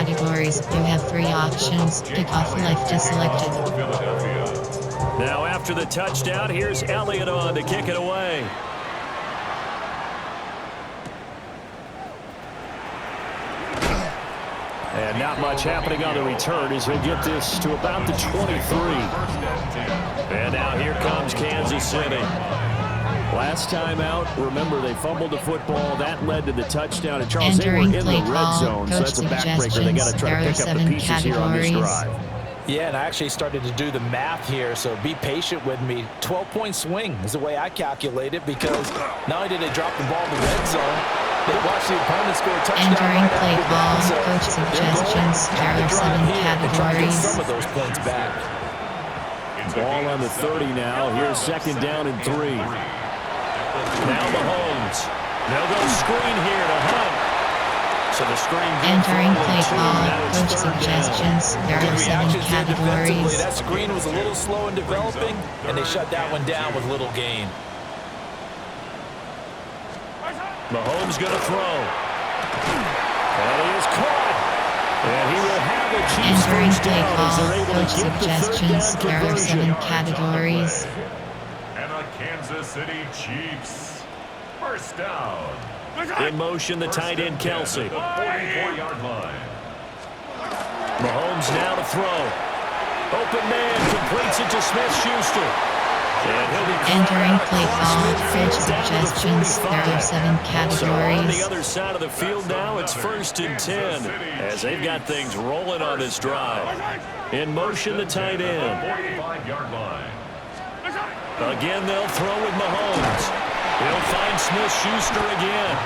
categories. You have 3 options. Kickoff left is selected. Now after the touchdown, here's Elliott on to kick it away. And not much happening on the return as he'll get this to about the 23. And now here comes Kansas City. Last time out, remember, they fumbled the football. That led to the touchdown. And Charles, they were in the red zone, so that's a backbreaker. They got to try to pick up the pieces here on this drive. Yeah, and I actually started to do the math here, so be patient with me. 12-point swing is the way I calculate it, because not only did they drop the ball in the red zone, they watched the opponent score a touchdown. Entering right play call, so coach suggestions, there are 7 categories. Some of those points back. Ball on the 30 now. Here's 2nd down and 3. Now Mahomes. They'll go screen here to Hunt. So the screen. Entering play call, coach suggestions, there are 7 categories. That screen was a little slow in developing, and they shut that one down with little gain. Mahomes going to throw. And he is caught. And he will have a Chiefs Entering first play down as they're able call, coach to get the 3rd suggestions, down there are conversion. 7 categories. And the Kansas City Chiefs. First down. In motion, the tight end Kelsey. 44-yard line. Mahomes now to throw. Open man completes it to Smith-Schuster. Entering play call, coach suggestions, there are 7 categories. On the other side of the field now, it's 1st and 10 as they've got things rolling on this drive. In motion, the tight end. 45-yard line. Again, they'll throw with Mahomes. He'll find Smith-Schuster again.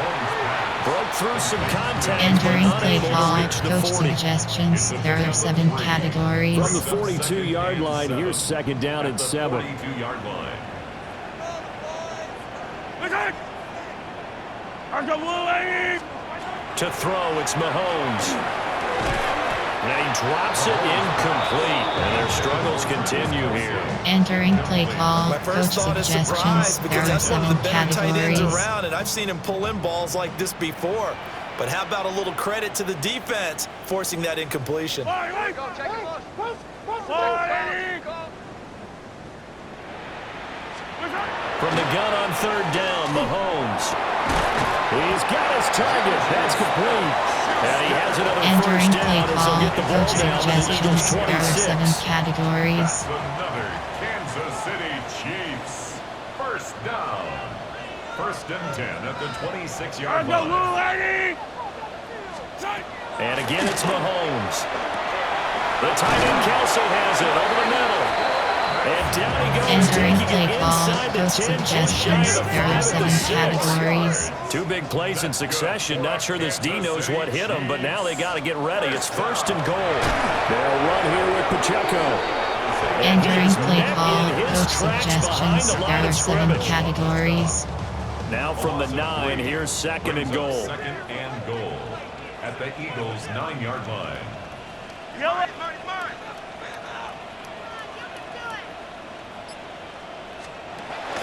Broke through some contact. Entering play call, reach the coach 40. suggestions, there are 7 categories. From the 42-yard line, here's 2nd down and 7. 42-yard line. To throw, it's Mahomes. And he drops it incomplete. And their struggles continue here. Entering play call, My coach first thought is suggestions, surprise, there because are that's one of 7 the better tight ends categories. around, and I've seen him pull in balls like this before. But how about a little credit to the defense forcing that incompletion? From the gun on 3rd down, Mahomes. He's got his target. That's complete. And he has another Entering first play down as they'll call, get the ball coach down to the Eagles' suggestions, there are 7 26. categories. Another Kansas City Chiefs. First down. 1st and 10 at the 26-yard line. And again, it's Mahomes. The tight end Kelsey has it over the middle. And down he goes, Entering taking play it call, inside the coach 10, just shy suggestions, of the there are 5 to 7 the 6. categories. 2 big plays in succession. Not sure this D knows what hit him, but now they got to get ready. It's 1st and goal. They'll run here with Pacheco. Entering play Met call, in his coach tracks behind suggestions, the line there are of 7 scrimmage. categories. Now from the 9, here's 2nd and goal. 2nd and goal at the Eagles' 9-yard line.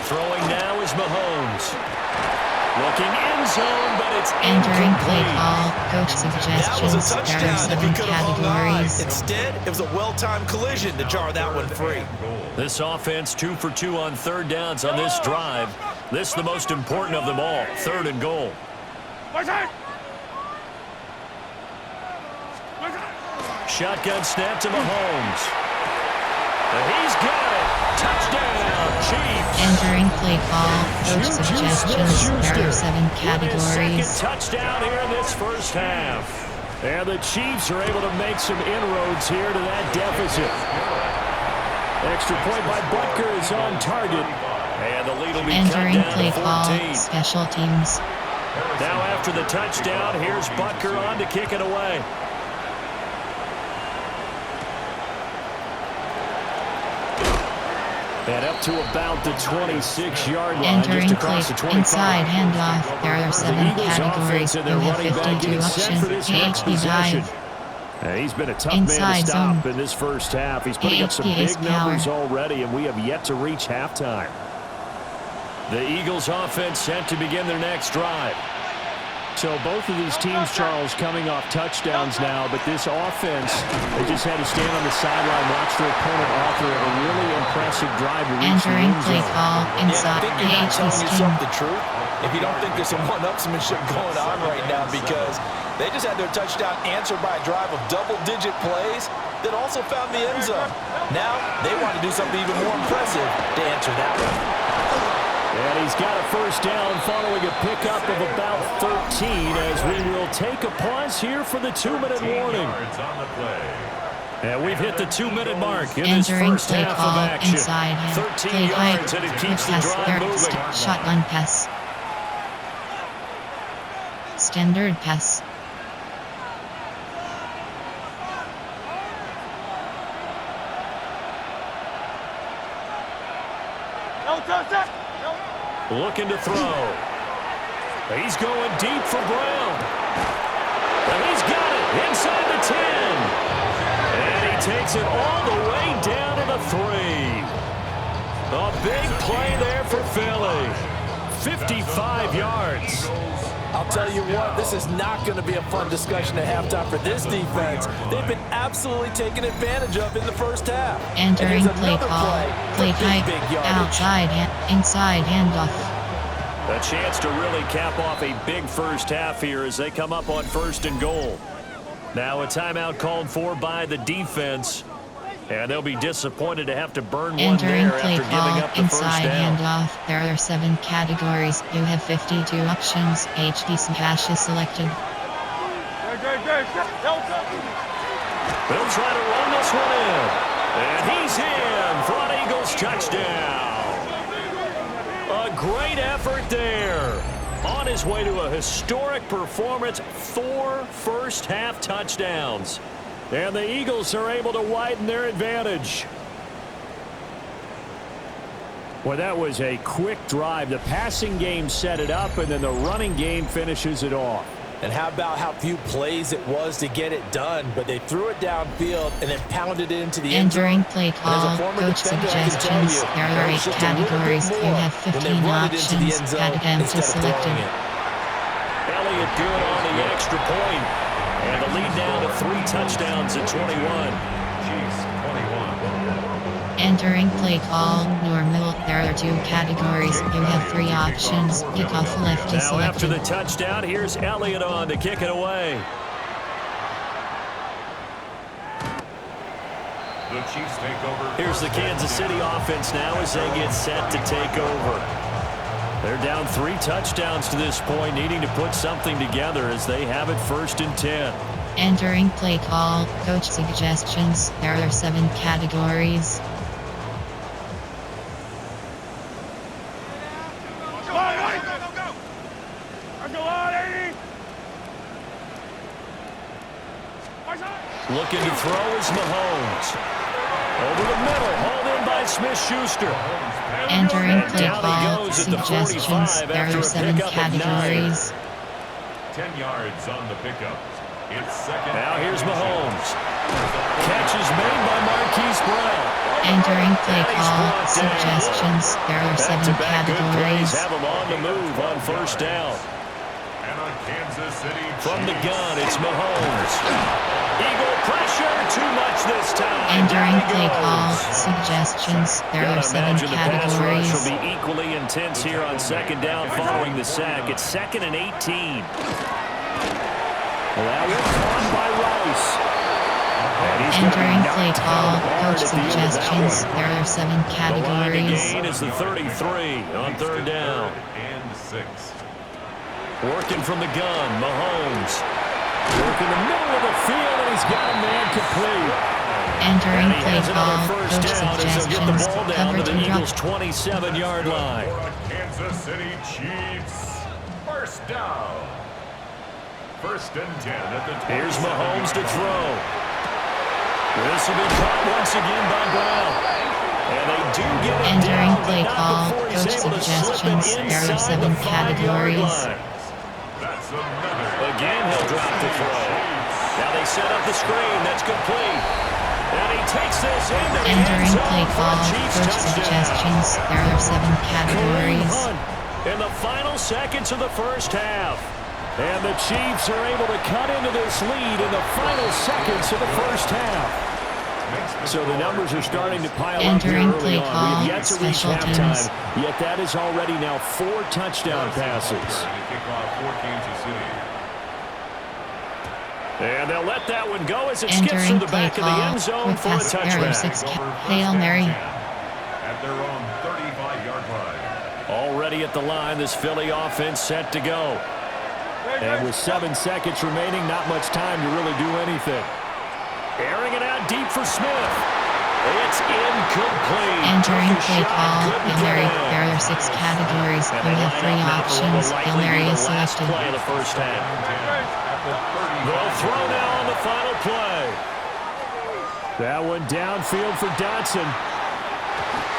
Throwing now is Mahomes. Looking end zone, but it's Entering play incomplete. call, coach That was a suggestions, there are touchdown if he 7 could have hung on. categories. Instead, it was a well-timed collision to jar that one free. This offense 2 for 2 on 3rd downs on this drive. This is the most important of them all, 3rd and goal. Shotgun snap to Mahomes. And he's got it. Touchdown, Chiefs. Entering play call, coach suggestions, there are 7 Second categories. touchdown here in this first half. And the Chiefs are able to make some inroads here to that deficit. Extra point by Butker is on target. And the lead will be cut Entering down play to call, 14. special teams. Now after the touchdown, here's Butker on to kick it away. And up to about the 26-yard line, Entering just play across the 25. inside handoff, there are 7 categories. You have 52 options. AHP dive. He's been a tough man Inside to stop zone. in this first half. He's putting up some AHP is big numbers power. already, and we have yet to reach halftime. The Eagles offense set to begin their next drive. So both of these teams, Charles, coming off touchdowns now, but this offense, they just had to stand on the sideline, watch their opponent author a really impressive drive to reach the Entering end play zone. call inside I think you're not telling the yourself the truth if you don't think there's some one-upsmanship going on right now, because they just had their touchdown answered by a drive of double-digit plays that also found the end zone. Now they want to do something even more impressive to answer that one. And he's got a first down following a pickup of about 13 as we will take a pause here for the 2-minute warning. And we've hit the 2-minute mark in this entering first play half call of action. inside him. 13 Play high. yards and it keeps the Pass drive moving. shotgun pass. Standard pass. Looking to throw. He's going deep for Brown. And he's got it inside the 10. And he takes it all the way down to the 3. A big play there for Philly. 55 yards. I'll tell you what, this is not going to be a fun discussion at halftime for this defense. They've been absolutely taken advantage of in the first half. Entering play call. Play high. Big yardage. Outside inside handoff. A chance to really cap off a big first half here as they come up on 1st and goal. Now a timeout called for by the defense. And they'll be disappointed to have to burn one Entering there play after giving call up the first inside down. handoff. There are 7 categories. You have 52 options. HD hash is selected. They'll try to run this one in. And he's in for an Eagles touchdown. A great effort there. On his way to a historic performance, 4 first-half touchdowns. And the Eagles are able to widen their advantage. Well, that was a quick drive. The passing game set it up, and then the running game finishes it off. And how about how few plays it was to get it done, but they threw it downfield and then pounded it into the end zone. Entering play call. Coach suggestions. There are 8 categories. You have 15 options. Categories is selected. Elliott good on the extra point. And the lead down to 3 touchdowns at 21. Entering play call. Normal. There are 2 categories. You have 3 options. Kickoff left is Now after selected. the touchdown, here's Elliott on to kick it away. The Chiefs take over. Here's the Kansas City offense now as they get set to take over. They're down 3 touchdowns to this point, needing to put something together as they have it 1st and 10. Entering play call. Coach suggestions. There are 7 categories. Looking to throw is Mahomes. Over the middle, hauled in by Smith-Schuster. Entering And play down he call. goes at the Suggestions. 45 There after are a 7 pickup of 9. categories. 10 yards on the pickup. It's second. Now here's Mahomes. Catch is made by Marquise Brown. Entering play And he's call. brought down. Suggestions. There are 7 Back-to-back good plays categories. have him on the move on 1st down. And on Kansas City. From the gun, it's Mahomes. Eagle pressure, too much this time. Entering Down he play goes. call. Suggestions. There are Gotta 7 imagine the pass rush categories. will be equally intense here on 2nd down following the sack. It's 2nd and 18. Well, that was caught by Rice. And he's gonna be Entering knocked play down call. hard Coach at the end of that suggestions. one. There are 7 The line to categories. gain is the 33 on 3rd down. And 6. Working from the gun, Mahomes. Working the middle of the field, and he's got a man complete. Entering And he play has another call. first Coach down as they'll get the suggestions. ball down Cover to the 2 drop. Eagles' 27-yard line. For the Kansas City Chiefs. First down. 1st and 10 at the 20. Here's Mahomes to throw. This will be caught once again by Brown. And they do get it Entering down, but play not call. before he's Coach able to slip it suggestions. There are inside 7 the 5-yard categories. line. That's another. Again, he'll drop the throw. Now they set up the screen. That's complete. And he takes this into the end Entering zone play for call. a Chiefs Coach touchdown. suggestions. There are 7 Kareem categories. Hunt in the final seconds of the first half. And the Chiefs are able to cut into this lead in the final seconds of the first half. So the numbers are starting to pile up here early on. We have yet to reach halftime, yet that is already now 4 touchdown passes. And they'll let that one go as it skips through the back of the end zone for a touchback. Hail Mary. At their own 35-yard line. Already at the line, this Philly offense set to go. And with 7 seconds remaining, not much time to really do anything. Airing it out deep for Smith. It's incomplete. Entering play call, Hail Mary. There are 6 categories. You have 3 options. Hail Mary is selected. Play of the first half. They'll throw now on the final play. That one downfield for Dotson.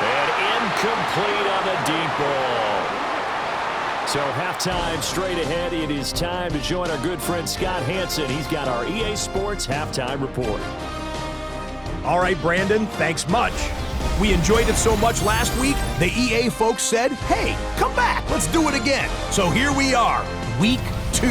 And incomplete on the deep ball. So halftime straight ahead. It is time to join our good friend Scott Hansen. He's got our EA Sports halftime report. All right, Brandon, thanks much. We enjoyed it so much last week, the EA folks said, hey, come back, let's do it again. So here we are, week 2.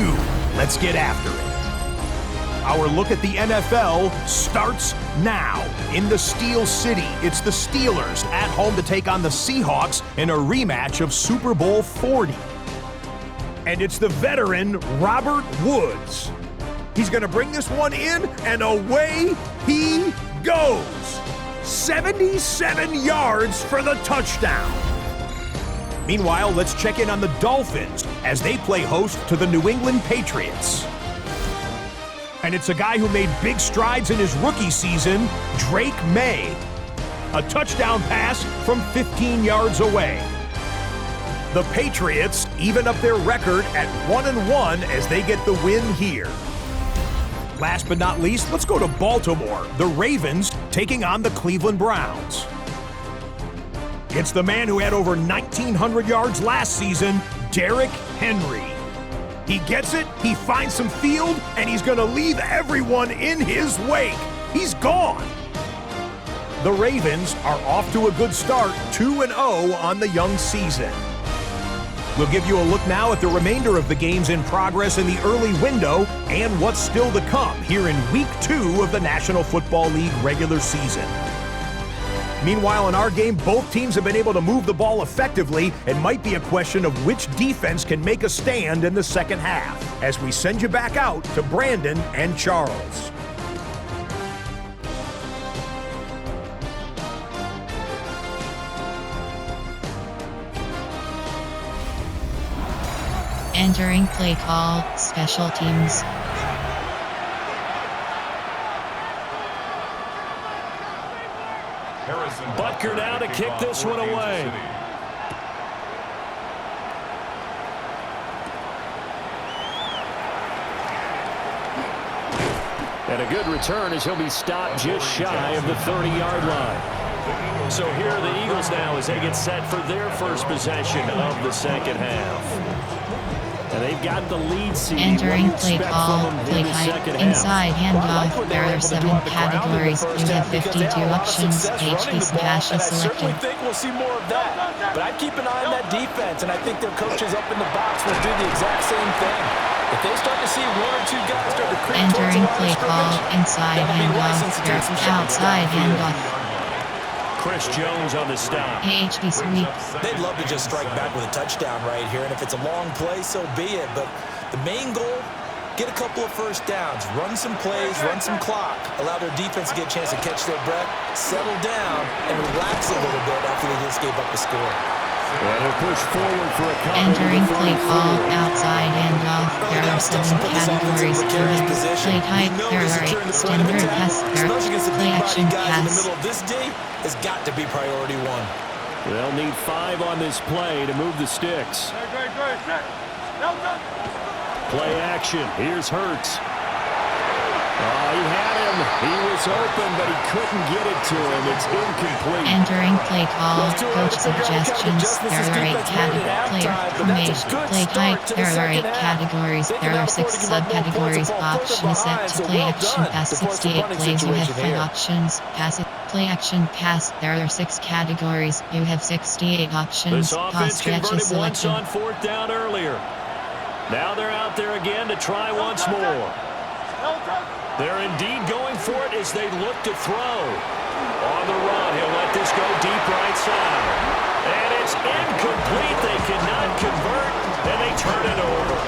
Let's get after it. Our look at the NFL starts now. In the Steel City, it's the Steelers at home to take on the Seahawks in a rematch of Super Bowl 40. And it's the veteran Robert Woods. He's going to bring this one in, and away he goes. 77 yards for the touchdown. Meanwhile, let's check in on the Dolphins as they play host to the New England Patriots. And it's a guy who made big strides in his rookie season, Drake May. A touchdown pass from 15 yards away. The Patriots even up their record at 1-1 as they get the win here. Last but not least, let's go to Baltimore. The Ravens taking on the Cleveland Browns. It's the man who had over 1,900 yards last season, Derrick Henry. He gets it, he finds some field, and he's going to leave everyone in his wake. He's gone. The Ravens are off to a good start, 2-0 on the young season. We'll give you a look now at the remainder of the games in progress in the early window and what's still to come here in Week 2 of the National Football League regular season. Meanwhile, in our game, both teams have been able to move the ball effectively. It might be a question of which defense can make a stand in the second half as we send you back out to Brandon and Charles. Entering play call, special teams. Butker now to kick this one away. And a good return as he'll be stopped just shy of the 30-yard line. So here are the Eagles now as they get set for their first possession of the second half. And they've got the lead seed. Entering play call, play height, inside handoff. There are 7 categories. You have 52 options. HD dash is selected. I think we'll see more of that. But I'd keep an eye on that defense, and I think their coaches up in the box will do the exact same thing. If they start to see 1 or 2 guys start to creep entering play call, inside handoff. Outside handoff. Chris Jones on the stop. HD sweep. They'd love to just strike back with a touchdown right here, and if it's a long play, so be it. But the main goal, get a couple of first downs, run some plays, run some clock, allow their defense to get a chance to catch their breath, settle down, and relax a little bit after they just gave up the score. And they'll push forward for a couple. Entering play call, outside handoff. There are 7 categories. Play height. There are 8 standard pass. Play action pass. This D has got to be priority 1. They'll need 5 on this play to move the sticks. Play action. Here's Hurts. Oh, he had him. He was open, but he couldn't get it to him. It's incomplete. Entering play call, coach suggestions. There are 8 categories. Player formation. Play type. There are 8 categories. There are 6 subcategories. Option set to play action pass. 68 plays. You have 5 options. Pass it. Play action pass. There are 6 categories. You have 68 options. This offense converted once on 4th down earlier. Now they're out there again to try once more. They're indeed going for it as they look to throw. On the run, he'll let this go deep right side. And it's incomplete. They cannot convert, and they turn it over.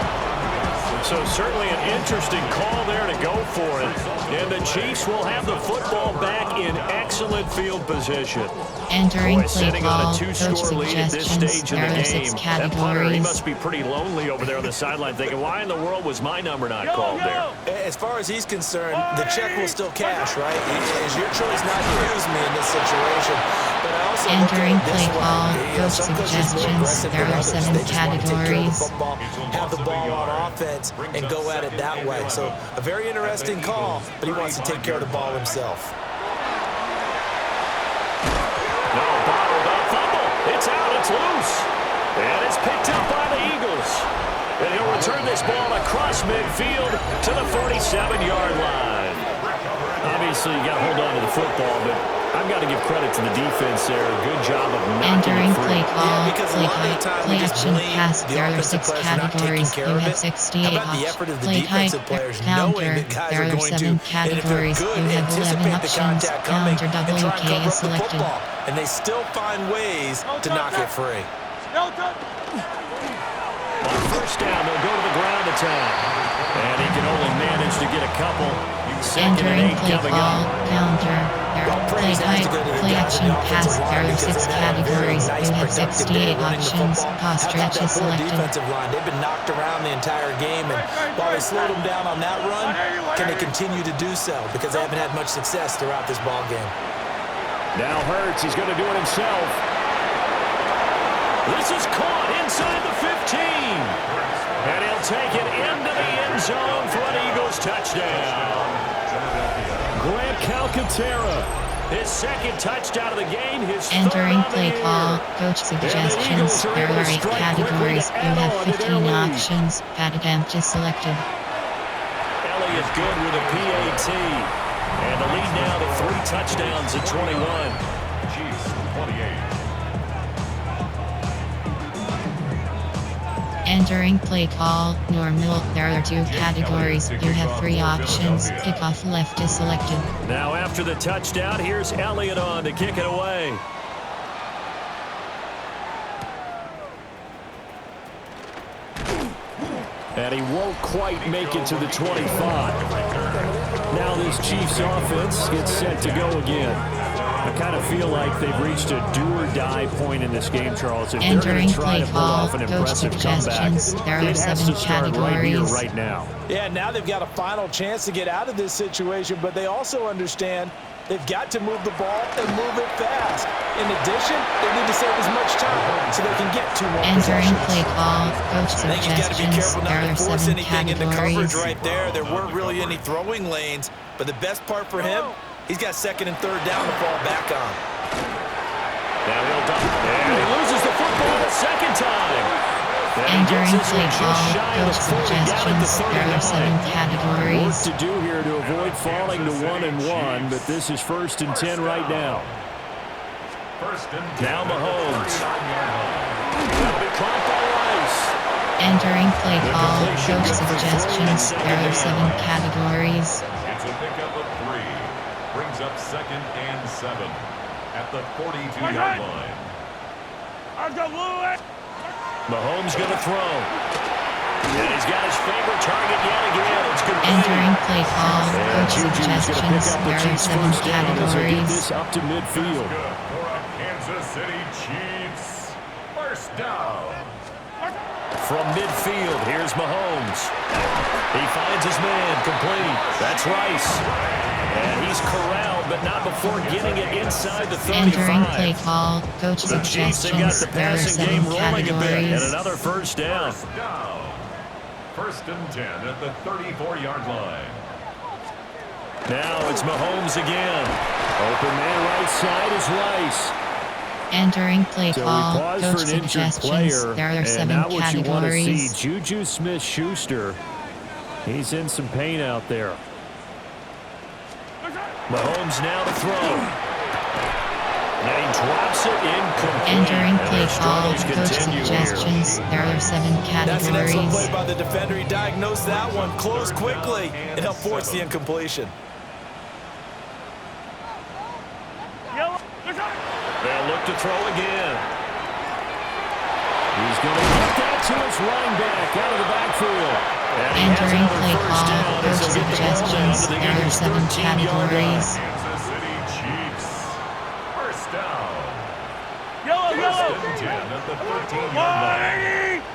So certainly an interesting call there to go for it. And the Chiefs will have the football back in excellent field position. Entering play call, on a two-score coach lead at this suggestions, stage in the there are game. 6 That punter, he categories. must be pretty lonely over there on the sideline thinking, why in the world was my number not called there? As far as he's concerned, the check will still cash, right? It's your choice not to use me in this situation. But I also Entering play way. call, coach Some coaches more suggestions, aggressive there than are others. 7 They just want to take care of the categories. football, have the ball on offense, and go at it that way. So a very interesting call, but he wants to take care of the ball himself. No, bottle, no fumble. It's out, it's loose. And it's picked up by the Eagles. And he'll return this ball across midfield to the 47-yard line. Obviously, you got to hold on to the football, but I've got to give credit to the defense there. Good job of knocking Entering it free. play call, because a play lot of the height, time play we just action, blame pass. the There are offensive 6 players for not taking categories. care You of have it. 68 How about the options. effort of the Play defensive height, players counter. knowing that guys There are are going 7 to, and if they're categories. good, You have 11 anticipate the options. contact coming Counter and try and WK cover is up the selected. football. And they still find ways to knock it free. On first down, they'll go to the ground attack. And he can only manage to get a couple. Second and Entering 8 play coming call, up. counter. There are play height, play action, pass. There are 6 categories. You have 68 options. Pass stretch is selected. Defensive line, they've been knocked around the entire game, and while they slowed them down on that run, can they continue to do so? Because they haven't had much success throughout this ball game. Now Hurts, he's going to do it himself. This is caught inside the 15. And he'll take it into the end zone for an Eagles touchdown. Grant Calcaterra, his second touchdown of the game, his Entering third play on the call, year. coach suggestions. There are 8 categories. You have 15 options. Pat attempt is selected. Elliott good with a PAT. And the lead now to 3 touchdowns at 21. Chiefs 28. Entering play call, normal. There are 2 categories. You have 3 options. Kickoff left is selected. Now after the touchdown, here's Elliott on to kick it away. And he won't quite make it to the 25. Now this Chiefs offense gets set to go again. I kind of feel like they've reached a do-or-die point in this game, Charles. If they're going Entering to try play to pull call, off an coach impressive comeback, suggestions. There are it has 7 to start right here, categories. right now. Yeah, now they've got a final chance to get out of this situation, but they also understand they've got to move the ball and move it fast. In addition, they need to save as much time so they can get 2 more Entering possessions. play call, coach I think you got to be suggestions. careful There not are to force 7 anything into coverage categories. right there. There weren't really any throwing lanes, but the best part for him, he's got 2nd and 3rd down to fall back on. Now he'll dump. And he loses the football a second time. And he Entering gets this play one just call, shy of coach the 40 down at the suggestions. There are 7 39. Work categories. to do here to avoid falling to 1-1, but this is 1st and 10 right now. First and 10. Now Mahomes. That'll be caught by Rice. Entering play The call, completion coach good for 3 suggestions. and There are 7 down. categories. It's a pickup of 3. Brings up 2nd and 7 at the 42-yard line. Mahomes going to throw. And he's got his favorite target yet again. It's complete. Entering play call, And coach Juju's going to pick suggestions. up the There are Chiefs 7 first down as they get categories. this up to midfield. Good for a Kansas City Chiefs. First down. From midfield, here's Mahomes. He finds his man, complete. That's Rice. And he's corralled, but not before getting it inside the 35. Entering play call, coach The Chiefs have got suggestions. the There are passing 7 game rolling a bit. And categories. another first down. First down. First and 10 at the 34-yard line. Now it's Mahomes again. Open man right side is Rice. Entering play So we call, pause coach for an injured suggestions. player, There are and 7 now what you want to see, categories. Juju Smith-Schuster. He's in some pain out there. Mahomes now to throw. And he drops it incomplete. Entering play call, Struggles coach continue suggestions. here. There are 7 That's an excellent play categories. by the defender. He diagnosed that one, closed quickly, and helped force the incompletion. They'll look to throw again. He's going to get that to his running back out of the backfield. And he has Entering another play first call, down as coach they get the ball down suggestions. to the There are Eagles' 7 13-yard line. categories. Kansas City Chiefs. First down. Yellow. First and 10 at the 13-yard line.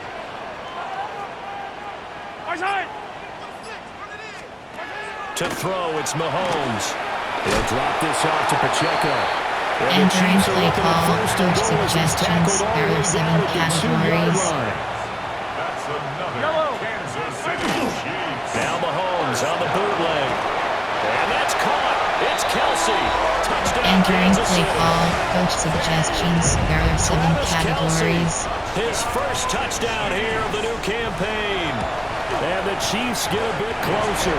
To throw, it's Mahomes. He'll drop this off to Pacheco. And the Entering Chiefs are play looking at call, first and coach goal as he's suggestions. tackled all There the are way 7 down at the 2-yard categories. line. That's another Kansas City Chiefs. Now Mahomes on the bootleg. And that's caught. It's Kelsey. Touchdown, Entering Kansas play City. call, coach suggestions. There are 7 Travis categories. Kelce, his first touchdown here of the new campaign. And the Chiefs get a bit closer.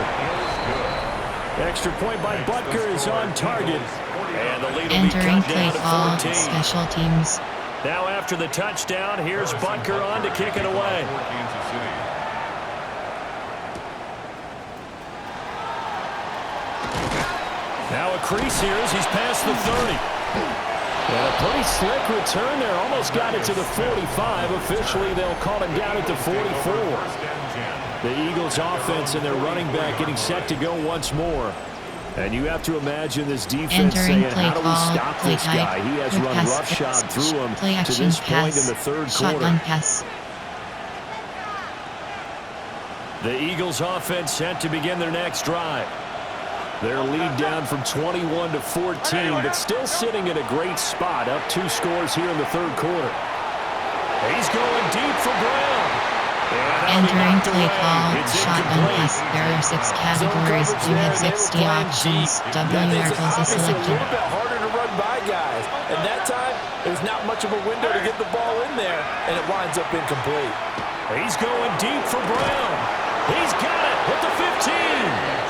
Extra point by Butker is on target. And the lead will be Entering cut play down to call, 14. special teams. Now after the touchdown, here's Butker on to kick it away. Kansas City. Now a crease here as he's past the 30. And a pretty slick return there. Almost got it to the 45. Officially, they'll call him down at the 44. The Eagles offense and their running back getting set to go once more. And you have to imagine this defense Entering saying, play how do we call, stop play this type, guy? He has quick run pass, roughshod through him play to action this point pass, in the third shotgun quarter. pass. The Eagles offense set to begin their next drive. Their lead down from 21 to 14, but still sitting in a great spot, up 2 scores here in the third quarter. He's going deep for Brown. And Entering play call, It's shotgun incomplete. pass. There are 6 categories. You have 60 options. W That makes it articles is obviously a selected. little bit harder to run by guys. And that time, there's not much of a window to get the ball in there, and it winds up incomplete. He's going deep for Brown. He's got it at the 15.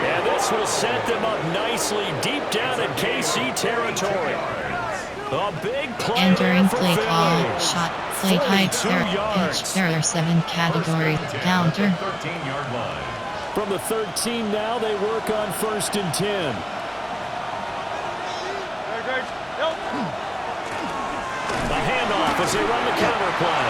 And this will set them up nicely deep down in KC territory. A big play Entering there for play call, Finley. shot, play type, 42 there, pitch. yards. There are 7 categories. Counter. 13-yard line. From the 13 now, they work on first and 10. A handoff as they run the counter play.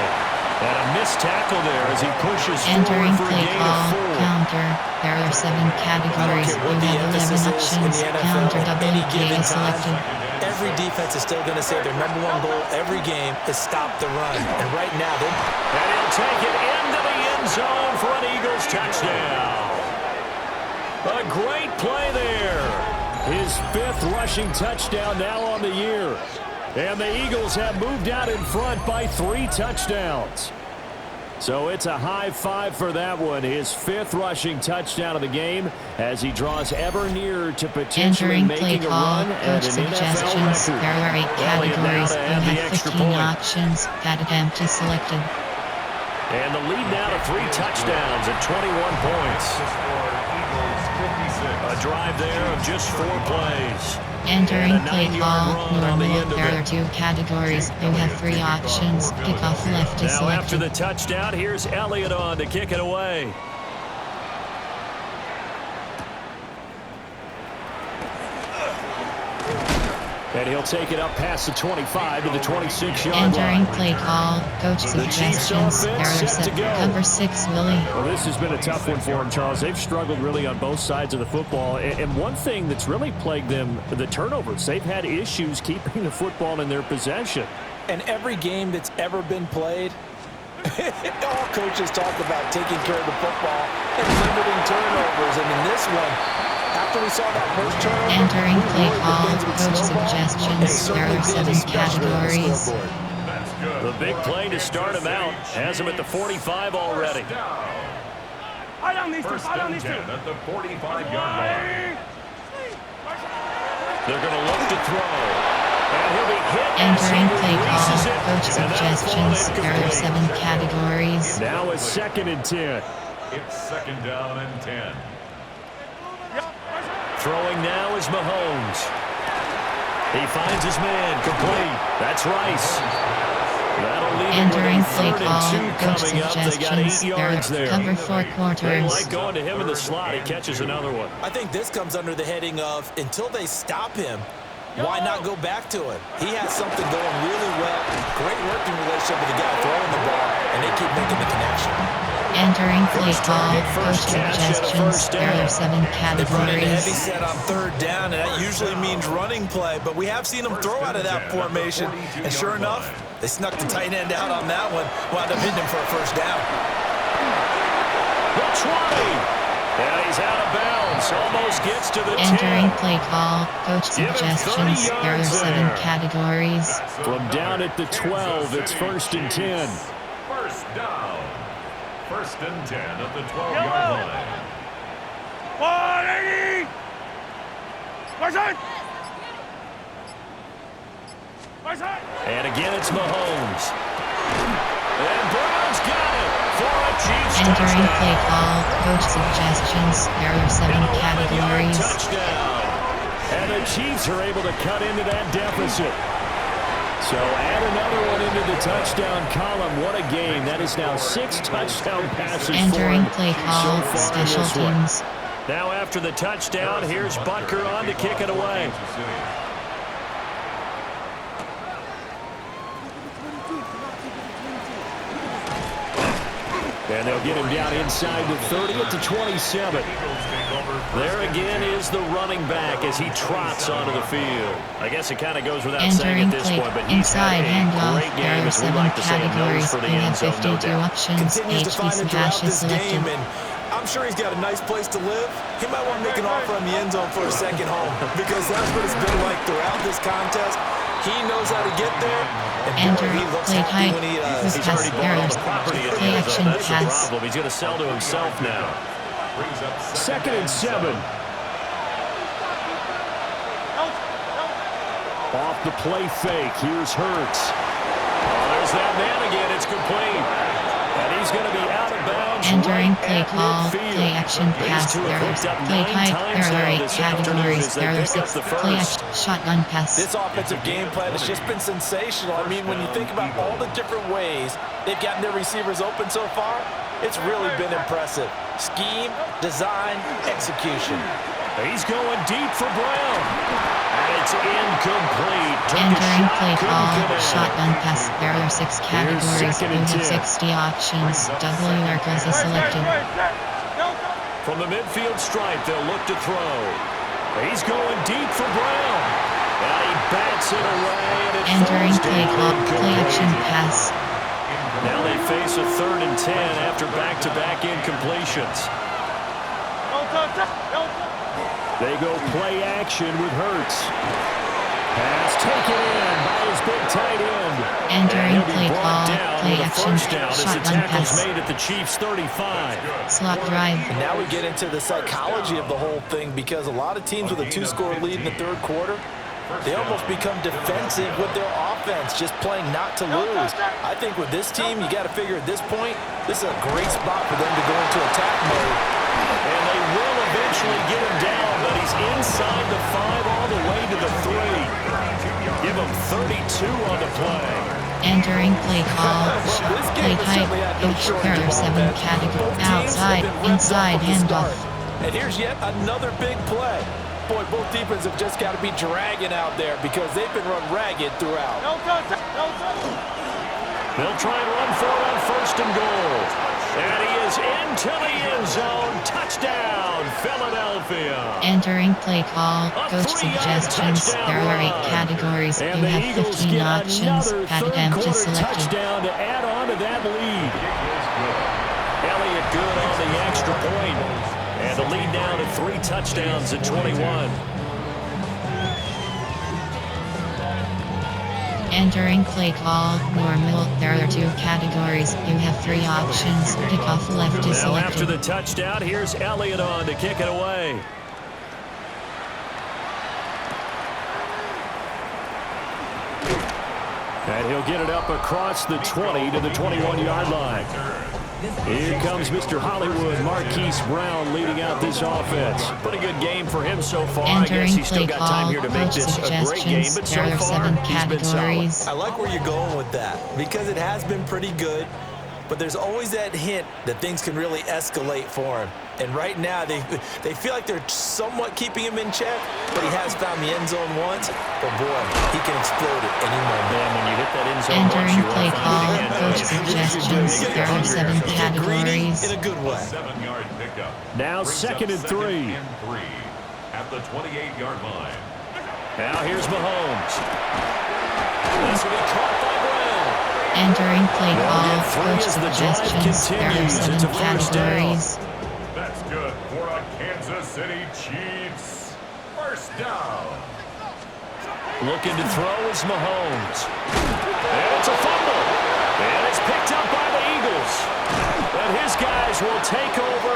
And a missed tackle there as he pushes Entering forward for a play gain call, of 4. counter. There are 7 categories. care You what the have 11 emphasis is in options. the NFL Counter at any WK given is time. selected. Every defense is still going to say their #1 goal every game is stop the run. And right now, they're... And he'll take it into the end zone for an Eagles touchdown. A great play there. His 5th rushing touchdown now on the year. And the Eagles have moved out in front by 3 touchdowns. So it's a high 5 for that one. His 5th rushing touchdown of the game as he draws ever nearer to potentially Entering play making a call, run at coach an NFL suggestions. record. There are 8 Elliott now categories. to You add the have extra 15 point. options. Got empty selected. And the lead now to 3 touchdowns at 21 points. A drive there of just 4 plays. Entering And a play 9-yard call, run on the normal. end of There it. are 2 categories. You have 3 options. Kickoff left is Now after selected. the touchdown, here's Elliott on to kick it away. And he'll take it up past the 25 to the 26-yard Entering line. play call, coach The Chiefs suggestions. There are offense set to 7. go. Cover 6, Willie. Well, this has been a tough one for them, Charles. They've struggled really on both sides of the football. And one thing that's really plagued them, the turnovers. They've had issues keeping the football in their possession. And every game that's ever been played, all coaches talk about taking care of the football and limiting turnovers. And in this one, after we saw that first turnover, Entering play we call, things would coach snowball, and suggestions. it There certainly are did, 7 especially on the categories. scoreboard. That's good. The big play to start him out has him at the 45 already. First down. I don't need to. First I don't and need 10 to. at the 45-yard line. They're going to look to throw. And he'll be hit. as he Entering play call, releases it. coach And that'll fall suggestions. There are incomplete. 7 categories. Now a 2nd and 10. It's 2nd down and 10. Throwing now is Mahomes. He finds his man, complete. That's Rice. That'll leave Entering him play with a call, 3rd and 2 coach coming up. They got 8 suggestions, yards there. cover 4 They quarters. like going to him in the slot. He catches another one. I think this comes under the heading of until they stop him, why not go back to it? He has something going really well. Great working relationship with the guy throwing the ball, and they keep making the connection. Entering play First call, target, coach first catch, and a suggestions, first there down. are 7 They brought in a heavy categories. set on 3rd down, and that usually means running play, but we have seen them throw out of that formation, and sure enough, they snuck the tight end out on that one, wound up hitting him for a first down. The 20. And he's out of bounds. Almost gets to the 10. Entering play call, coach Give him 30 suggestions, there are yards 7 there. categories. From down at the 12, it's 1st and 10. First down. 1st and 10 at the 12-yard line. 180! Person! Person! And again, it's Mahomes. And Brown's got it for a Chiefs Entering touchdown. play call, coach suggestions, there are 7 An 11-yard categories. touchdown. And the Chiefs are able to cut into that deficit. So add another one into the touchdown column. What a game. That is now 6 touchdown passes Entering for play him call, so far in special this one. teams. Now after the touchdown, here's Butker on to kick it away. And they'll get him down inside the 30 at the 27. There again is the running back as he trots onto the field. I guess it kind of goes without saying Entering at this play point, but he's inside had a handoff, great there game, are as we 7 like to say, and knows categories. for the We end have zone, no 52 doubt. options. Continues to find HB him throughout hash is this game, selected. and I'm sure he's got a nice place to live. He might want to make an offer on the end zone for a second home, because that's what it's been like throughout this contest. He knows how to get there, and boy, he Entering looks play happy type, when he this He's pass already bought all errors. the property in the Play end zone. action That's the pass. problem. He's going to sell to himself now. 2nd and 7. Off the play fake. Here's Hurts. Oh, there's that man again. It's complete. And he's going to be out of bounds. Entering right play at call, midfield. play action These pass, two have there hooked up are play 9 type, times there are now 8 this afternoon categories, as they there are pick up 6, the play first. action, shotgun pass. This offensive game plan has just been sensational. I mean, when you think about all the different ways they've gotten their receivers open so far, it's really been impressive. Scheme, design, execution. He's going deep for Brown. And it's incomplete. Took a Entering shot, play couldn't call, connect. shotgun pass, there are 6 categories. 2nd We and have 10. 60 options. Double Urkels is selected. From the midfield stripe, they'll look to throw. He's going deep for Brown. And he bats it away. And it Entering falls play down call, play incomplete. action pass. Now they face a 3rd and 10 after back-to-back incompletions. They go play action with Hurts. Pass taken in by his big tight end. Entering And he'll be play brought call, down play with a action, first down as the shotgun tackle's pass. made at the Chiefs' 35. Slot drive. Now we get into the psychology of the whole thing, because a lot of teams with a 2-score lead in the 3rd quarter, they almost become defensive with their offense, just playing not to lose. I think with this team, you got to figure at this point, this is a great spot for them to go into attack mode. And they will eventually get him down, but he's inside the 5 all the way to the 3. Give him 32 on the play. Entering play call, This play game has type, certainly had no H, shortage there are of 7 offense. categories. Both teams have Outside, been revved inside, up from the handoff. start. And here's yet another big play. Boy, both defenses have just got to be dragging out there, because they've been run ragged throughout. They'll try and run for it on 1st and goal. And he is into the end zone. Touchdown, Philadelphia. Entering play call, coach suggestions, there are 8 categories. And You the have Eagles 15 get options. another Pat third attempt quarter is selected. touchdown to add on to that lead. Elliott good on the extra point. And the lead now to 3 touchdowns at 21. Entering play call, normal, there are 2 categories. You have 3 options. Kickoff left is Now after selected. the touchdown, here's Elliott on to kick it away. And he'll get it up across the 20 to the 21-yard line. Here comes Mr. Hollywood, Marquise Brown, leading out this offense. Pretty good game for him so far. I guess he's still got time here to make this a great game, but so far he's been solid. I like where you're going with that because it has been pretty good, but there's always that hint that things can really escalate for him. And right now, they feel like they're somewhat keeping him in check, but he has found the end zone once. But boy, he can explode at any moment. Man, when you hit that end zone once, you Entering play won't call, find it again. coach suggestions, there are 7 categories. In a good way. 7-yard pickup. Now Brings second up and 3. At the 28-yard line. Now here's Mahomes. This will be caught by Brown. Entering play call, coach as the drive suggestions, there are continues. 7 It's a first down. categories. That's good for a Kansas City Chiefs. First down. Looking to throw is Mahomes. And it's a fumble. And it's picked up by the Eagles. But his guys will take over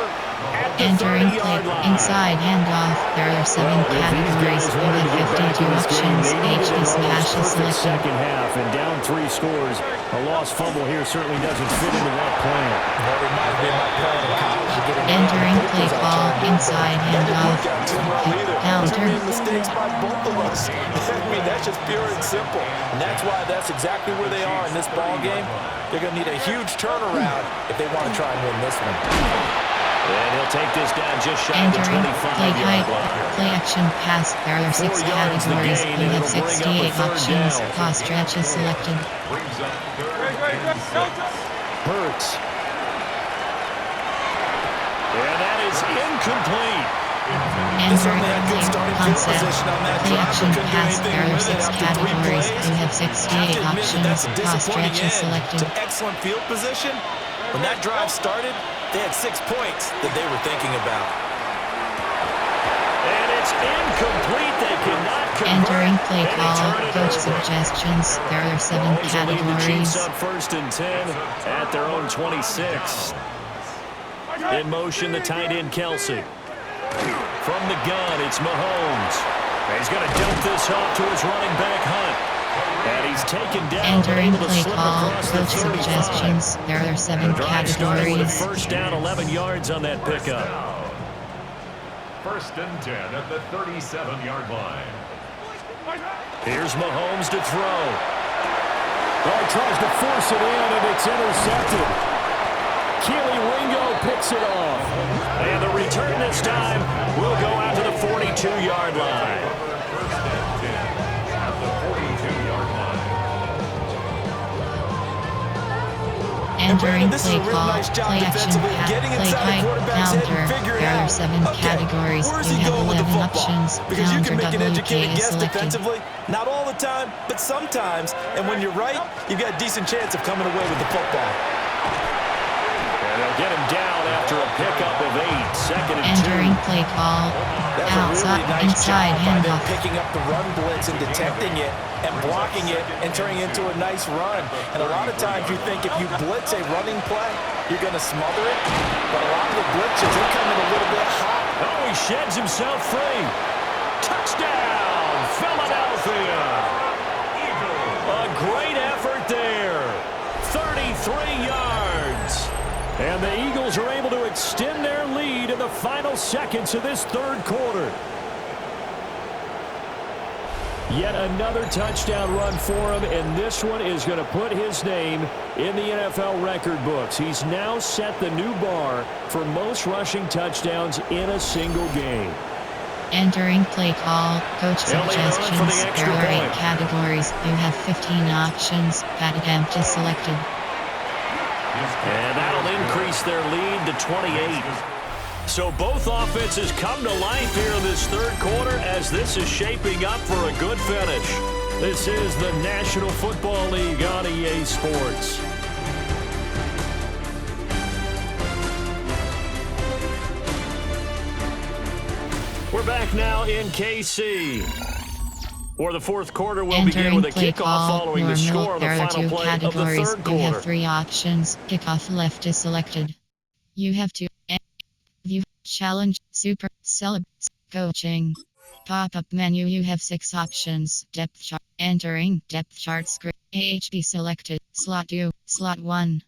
at the Entering play 30-yard line. inside handoff, there are 7 categories. You have 52 options. HD smash is selected. Second half and down 3 scores. A lost fumble here certainly doesn't fit into that plan. That reminds me of my plan in college. You get an Entering easy play pick, call, I inside handoff. didn't work out too well either. Counter. Too many mistakes by both of us. I mean, that's just pure and simple. And that's why that's exactly where they are in this ball game. They're going to need a huge turnaround if they want to try and win this one. And he'll take this down just shy of the Entering play 25-yard height, line. play action pass, there are 6 4 yards the categories. gain, You and have it'll bring up a 68 third options. down. Cross stretch is selected. Brings up 3rd and 6. Hurts. And that is incomplete. Entering play concept, play action pass, there are 6 categories. You have 68 options. Cross stretch is selected. It's an excellent field position. When that drive started, they had 6 points that they were thinking about. And it's incomplete. They cannot convert. Entering play And call, turn it coach over. suggestions, there are 7 Those will lead the Chiefs categories. up 1st and 10 at their own 26. In motion, the tight end, Kelsey. From the gun, it's Mahomes. He's going to dump this off to his running back, Hunt. And he's taken down, but Entering able to play slip call, across the coach 35. suggestions, there are 7 The drive started with a categories. first down, 11 yards on that pickup. 1st and 10 at the 37-yard line. Here's Mahomes to throw. Oh, he tries to force it in, and it's intercepted. Keely Ringo picks it off. And the return this time will go out to the 42-yard line. 1st and 10 at the 42-yard line. Entering This is a play really call, nice job play action defensively, pass, getting play inside the height, quarterback's head and counter. figuring There are out, 7 okay, categories. where's You he have going with the 11 football? options. Because you can Counter make an educated WK is guess selected. defensively. Not all the time, but sometimes. And when you're right, you've got a decent chance of coming away with the football. And they'll get him down after a pickup of 8. 2nd and 2. Entering play call, That's outside, a really nice inside job by them handoff. picking up the run blitz and detecting it and blocking it and turning it into a nice run. And a lot of times you think if you blitz a running play, you're going to smother it. But a lot of the blitzes, they come in a little bit hot. Oh, he sheds himself free. Touchdown, Philadelphia. A great effort there. 33 yards. And the Eagles are able to extend their lead in the final seconds of this 3rd quarter. Yet another touchdown run for him, and this one is going to put his name in the NFL record books. He's now set the new bar for most rushing touchdowns in a single game. Entering play call, coach They'll leave it on for the suggestions. extra There are 8 point. categories. You have 15 options. Pat attempt is selected. And that'll increase their lead to 28. So both offenses come to life here in this 3rd quarter as this is shaping up for a good finish. This is the National Football League on EA Sports. We're back now in KC. For the 4th quarter, we'll begin Entering with a play kickoff call, following the normal. score of the There are final 2 play of the categories. 3rd You quarter. have 3 options. Kickoff left is selected. You have 2. View, challenge, super, celeb, coaching. Pop-up menu. You have 6 options. Depth chart. Entering depth chart script. AHB selected. Slot 2, slot 1.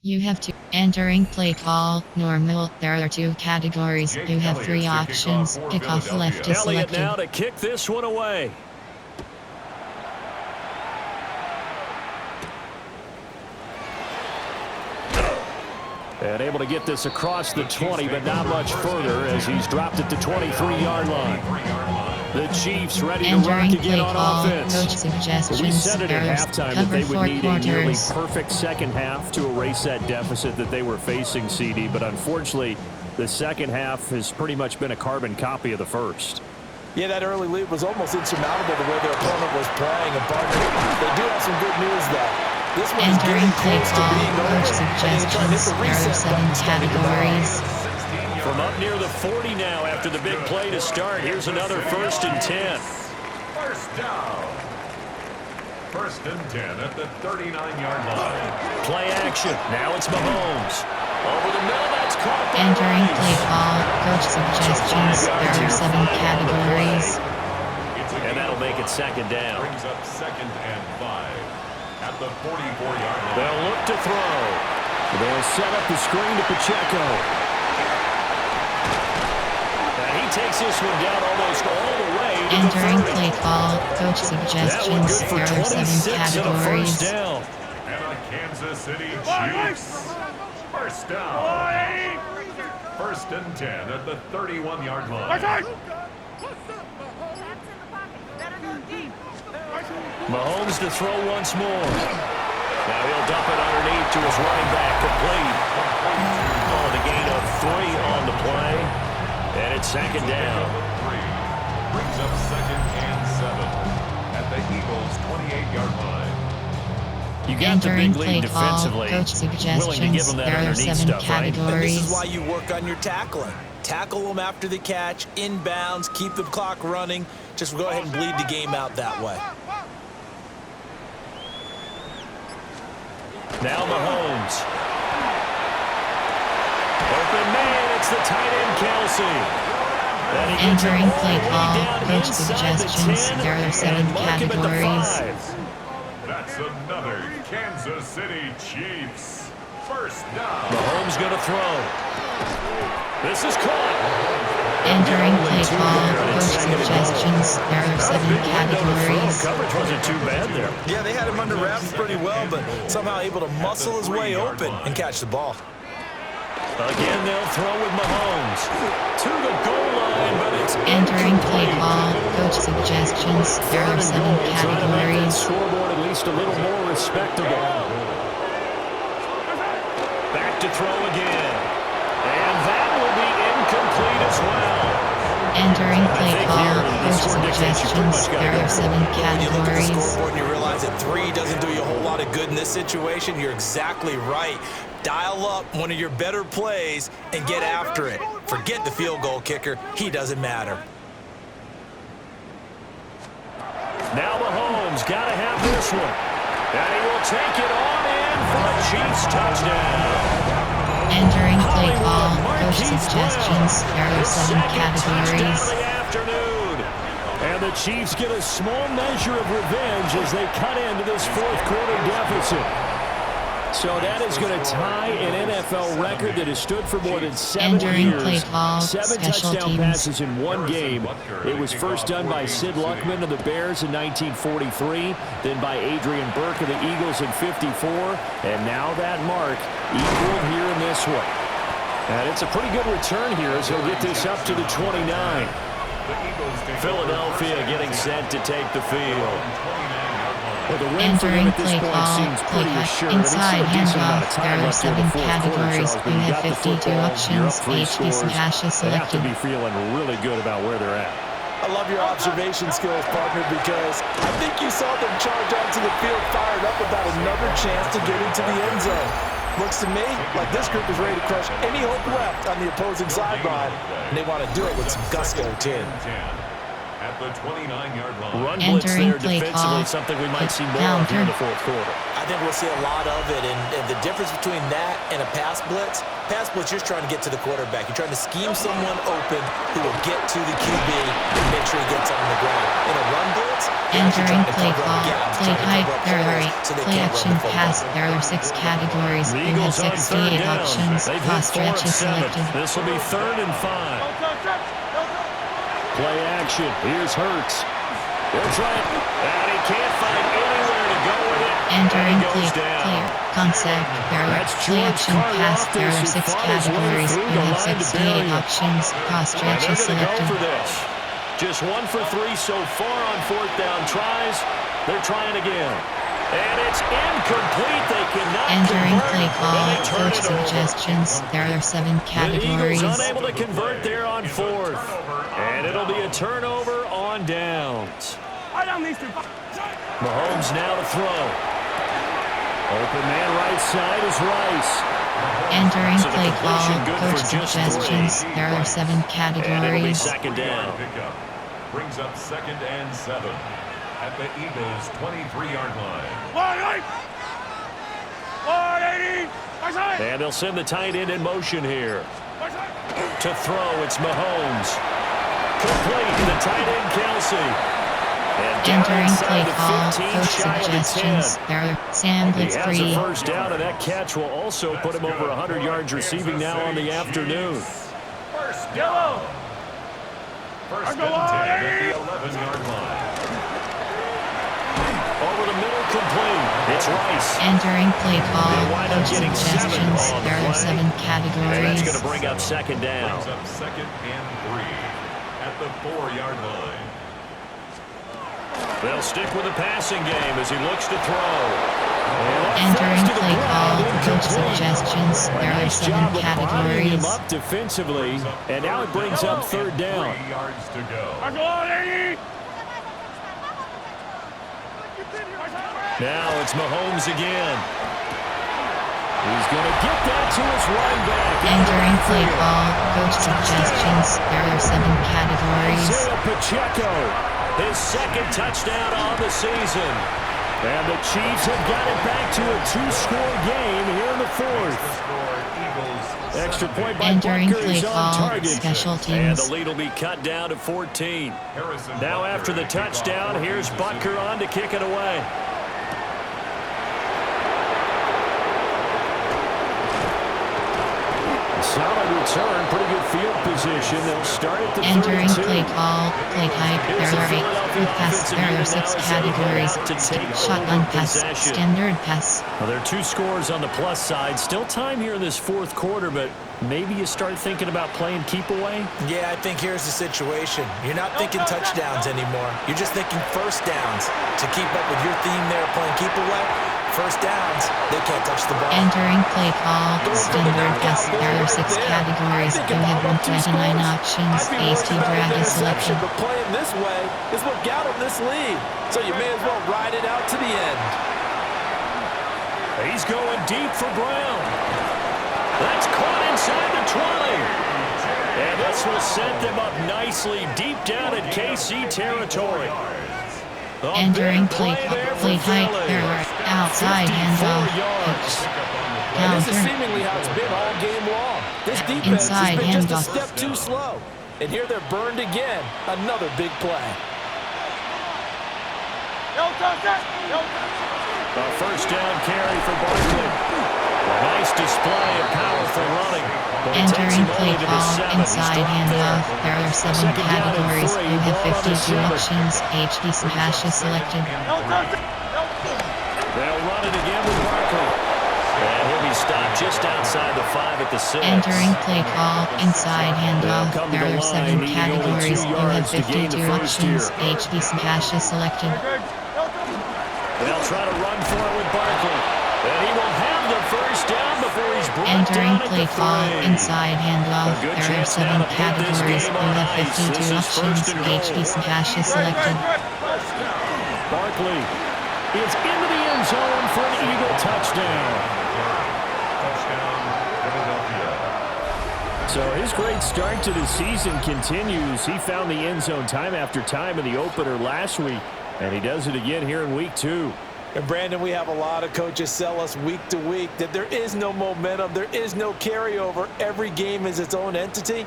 You have to entering play call, normal. There are 2 categories. You have 3 options. Kick off left is Elliott now selected. to kick this one away. And able to get this across the 20, but not much further as he's dropped it to 23-yard line. The Chiefs ready to rock Entering again play on call, offense. coach suggestions. We said it at Errors, halftime that cover they would 4 need a nearly quarters. perfect second half to erase that deficit that they were facing, CD. But unfortunately, the second half has pretty much been a carbon copy of the first. Yeah, that early lead was almost insurmountable the way their opponent was playing. And partner, they do have some good news, though. This one is Entering getting play close to call, being over. coach And they try to hit suggestions. the There are reset 7 button starting to categories. From up near the 40 now after the big play to start. Here's another 1st and 10. First down. 1st and 10 at the 39-yard line. Play action. Now it's Mahomes. Over the middle, that's caught by Entering Rice. play call, coach suggestions. There are 7 categories. And that'll make it 2nd down. Brings up 2nd and 5 at the 44-yard line. They'll look to throw. They'll set up the screen to Pacheco. And he takes this one down almost all the way to Entering the 30. play call, coach That one suggestions. good for There are 7 26 and a categories. first down. And a Kansas City Chiefs. First down. 1st and 10 at the 31-yard line. Mahomes to throw once more. Now he'll dump it underneath to his running back, complete. Oh, the gain of 3 on the play. And it's 2nd down. Brings up 2nd and 7 at the Eagles' 28-yard line. You got the Entering big play lead call, defensively. coach Willing to give suggestions. them that There are underneath 7 stuff, right? And this categories. is why you work on your tackling. Tackle them after the catch, inbounds, keep the clock running. Just go ahead and bleed the game out that way. Now Mahomes. Open man, it's the tight end Kelsey. And he gets it Entering all play the way call, down coach inside the suggestions. 10, There are 7 and mark him at the categories. 5. That's another Kansas City Chiefs. First down. Mahomes going to throw. This is caught. Entering play Two call, there, and it's coach 2nd and suggestions. There are Got a 7 big window to throw. categories. Coverage wasn't too bad there. Yeah, they had him under wraps pretty well, but somehow able to muscle his way open and catch the ball. Again, they'll throw with Mahomes. To the goal line, but it's Entering play incomplete. call, coach suggestions. There are 7 Trying to make that categories. scoreboard at least a little more respectable. Back to throw again. And that will be incomplete as well. Entering I play think call, here, the coach score dictates you pretty suggestions. much gotta There go are 7 When you look at the categories. scoreboard and you realize that 3 doesn't do you a whole lot of good in this situation, you're exactly right. Dial up one of your better plays and get after it. Forget the field goal kicker. He doesn't matter. Now Mahomes got to have this one. And he will take it on in for a Chiefs touchdown. Entering play call, coach Marquise suggestions. There are His 7 second touchdown categories. of the afternoon. And the Chiefs get a small measure of revenge as they cut into this 4th quarter deficit. So that is going to tie an NFL record that has stood for more than 7 Entering years. play call, 7 special touchdown teams. passes in one game. It was first done by Sid Luckman of the Bears in 1943, then by Adrian Burke of the Eagles in 54, and now that mark equaled here in this one. And it's a pretty good return here as he'll get this up to the 29. Philadelphia getting set to take the field. Well, the win for them Entering at this play point call, seems play pretty assured. inside I mean, still a decent amount of handoff. time There are left here in 7 the fourth quarter, categories. Charles, but You you have got the 52 football, you're options. up 3 HD scores. smash is They have to selected. be feeling really good about where they're at. I love your observation skills, partner, because I think you saw them charge onto the field fired up about another chance to get into the end zone. Looks to me like this group is ready to crush any hope left on the opposing sideline, and they want to do it with some gusto, too. At the 29-yard line. Run blitz Entering there play defensively, call, something we might see more of here in the 4th quarter. I think we'll see a lot of it, and the difference between that and a pass blitz, you're trying to get to the quarterback. You're trying to scheme someone open who will get to the QB and make sure he gets on the ground. In a run blitz, you're Entering play cover call, up gaps, play trying to type, cover up there are corners 8, so they play can't run action the football. pass, there are 6 categories, The you have Eagles on third 68 down. options, They've hit cross 4 of stretches 7. selected. This will be 3rd and 5. Play action. Here's Hurts. They'll try it. And he can't find anywhere to go with it. Entering And he play, goes down. player, concept, there are That's play George action pass, there Karlaftis, are who 6 fought his way categories, through you the have line to 68 bury it. options, cross And they're stretches going to go selected. for this. Just 1 for 3 so far on 4th down tries. They're trying again. And it's incomplete. They cannot Entering convert. play And call, they turn coach it over. suggestions, there are 7 The categories. Eagles unable to convert there on 4th. And it'll be a turnover on downs. Mahomes now to throw. Open man right side is Rice. Entering So the play call, completion good coach for just 3. suggestions, there are 7 And it'll be categories. 2nd down. Pickup brings up 2nd and 7 at the Eagles' 23-yard line. 180. And they'll send the tight end in motion here. To throw, it's Mahomes. Complete, the tight end Kelsey. And down Entering inside play the call, 15, coach shy of the 10. suggestions, there are Sam He blitz has 3. a 1st down, and that catch will also put him over 100 yards receiving now on the afternoon. 1st down. 1st and 10 at the 11-yard line. Over the middle, complete. It's Rice. Entering play call, They wind up coach getting 7 suggestions, on the there are play. 7 And that's going to categories. bring up 2nd down. Brings up 2nd and 3 at the 4-yard line. They'll stick with the passing game as he looks to throw. And that Entering throws to the play call, ground, coach incomplete. suggestions, there are Nice 7 job of binding him categories. up defensively, and now it brings up 3rd down. 3 yards to go. Now it's Mahomes again. He's going to get that to his running back. Entering play call, coach suggestions, there are 7 categories. Isaiah Pacheco, his 2nd touchdown on the season. And the Chiefs have got it back to a 2-score game here in the 4th. Extra point by Entering Butker play is on call, target. special And teams. the lead will be cut down to 14. Now after the touchdown, here's Butker on to kick it away. Solid return, pretty good field position. They'll start at the Entering 32. play call, play type, there are 8 quick pass, there are 6 categories. Shotgun pass, standard pass. Well, there are 2 scores on the plus side. Still time here in this 4th quarter, but maybe you start thinking about playing keep away. Yeah, I think here's the situation. You're not thinking touchdowns anymore. You're just thinking 1st downs. To keep up with your theme there playing keep away, 1st downs, they can't touch the ball. Entering play call, standard pass, there are 6 categories. You have 129 options. Ace to drag is selected. But playing this way is what got them this lead. So you may as well ride it out to the end. He's going deep for Brown. That's caught inside the 20. And this will set them up nicely deep down in KC territory. Entering play type, there are outside handoff. And this is Counter. seemingly how it's been all game long. This defense Inside has been just a handoff. step too slow. And here they're burned again. Another big play. A 1st down carry for Barkley. Nice display of powerful running. But it takes Entering him play only to the call, 7. He's inside still handoff, there. there are 7 Second down and categories. 3, You have ball on the 52 7. options. HD hash is selected. They'll run it again with Barkley. And he'll be stopped just outside the 5 at the 6. Entering play call, inside handoff, They'll come to there the are line, 7 needing only 2 categories. You have yards to gain the 52 first options. here. HD hash is selected. They'll try to run for it with Barkley. And he will have the 1st down before he's brought Entering down at play the 3. call, inside handoff, A good there are chance now 7 to put this categories. game You on have ice. 52 This is options. 1st and goal. HD hash is selected. Barkley is into the end zone for an Eagle touchdown. So his great start to the season continues. He found the end zone time after time in the opener last week, and he does it again here in week 2. And Brandon, we have a lot of coaches sell us week to week that there is no momentum, there is no carryover. Every game is its own entity.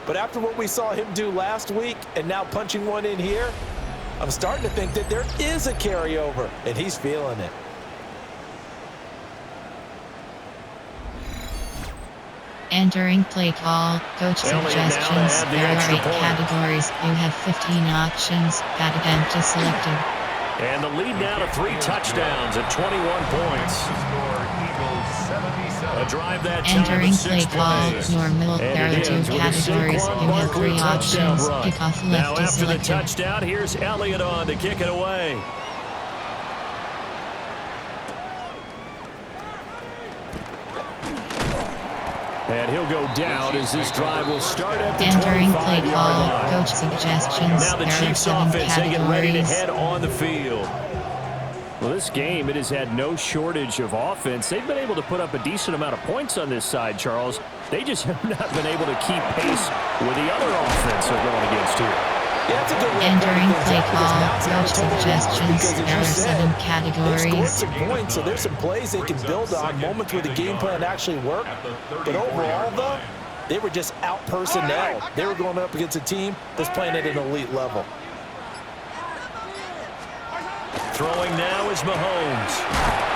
But after what we saw him do last week and now punching one in here, I'm starting to think that there is a carryover, and he's feeling it. Entering play call, coach suggestions. There are 8 categories. You have 15 options. That empty selected. And the lead now to 3 touchdowns at 21 points. A drive that time Entering of play 6 call, plays. normal. There are 2 categories. You have 3 options. Kickoff Now left is after the selected. touchdown, here's Elliott on to kick it away. And he'll go down as this drive will start at the Entering play 25-yard call, line. coach suggestions. Now the There are Chiefs 7 offense, they get ready to categories. head on the field. Well, this game, it has had no shortage of offense. They've been able to put up a decent amount of points on this side, Charles. They just have not been able to keep pace with the other offense they're going against here. Yeah, that's a good way Entering to play because call, now it's not coach a total loss, suggestions. because as There you are said, 7 they've scored categories. some points, so there's some plays they can build on, moments where the game plan actually worked. But overall, though, they were just out personnel. They were going up against a team that's playing at an elite level. Throwing now is Mahomes.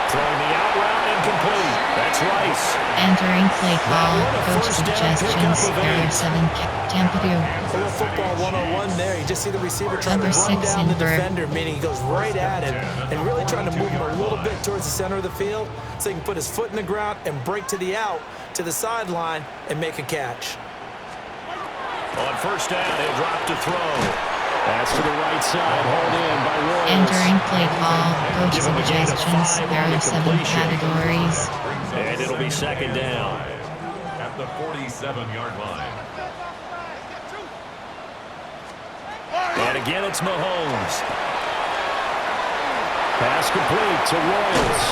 Throwing the out route incomplete. That's Rice. Entering play call, Now we're coach first down, pickup suggestions. of There are 8. 7 Tampa 2. A little football 101 there. You just see the receiver trying to Number run 6 down the Inver. defender, meaning he goes right at him and really trying to move him a little bit towards the center of the field so he can put his foot in the ground and break to the out, to the sideline, and make a catch. On first down, he'll drop to throw. That's to the right side, hauled in by Royals. Entering play call, coach Give him a gain of suggestions. 5 There on the are 7 completion. categories. And it'll be second down. At the 47-yard line. And again, it's Mahomes. Pass complete to Royals.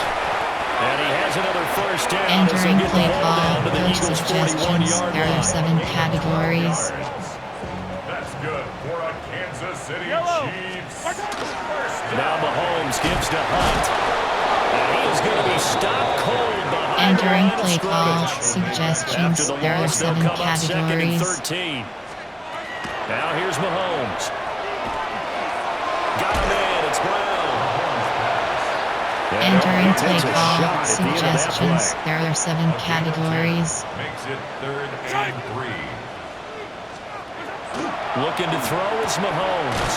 And he has another first down. as Entering they get play the ball call, down to the coach Eagles' suggestions. 41-yard There are line. 7 categories. That's good for a Kansas City Yellow. Chiefs. First Now Mahomes gives to Hunt. And he is going to be stopped cold behind the Entering line of play call, scrimmage. suggestions. After the There are loss, they'll 7 come up second and categories. 13. Now here's Mahomes. Got him in. It's Brown. And Entering he play takes a call, shot at the end of that suggestions. play. There are 7 categories. makes it 3rd and 3. Looking to throw is Mahomes.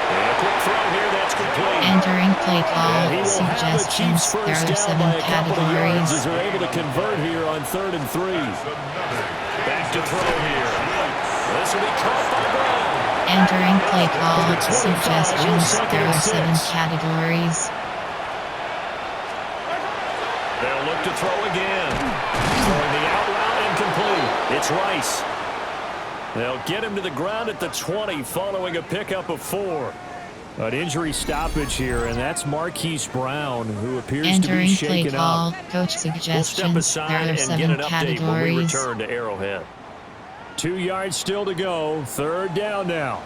And a quick throw here, that's complete. Entering play And he call, will have the suggestions. Chiefs There first are down 7 by a couple of yards as categories. they're able to convert here on 3rd and 3. Back to throw here. This will be caught by Brown. Entering play call, The 25, suggestions. second There and are 7 6. categories. They'll look to throw again. Throwing the out route incomplete. It's Rice. They'll get him to the ground at the 20 following a pickup of 4. An injury stoppage here, and that's Marquise Brown, who appears to be Entering play shaken call, up. coach We'll step suggestions. aside There are and get 7 an update when we categories. return to Arrowhead. 2 yards still to go. 3rd down now.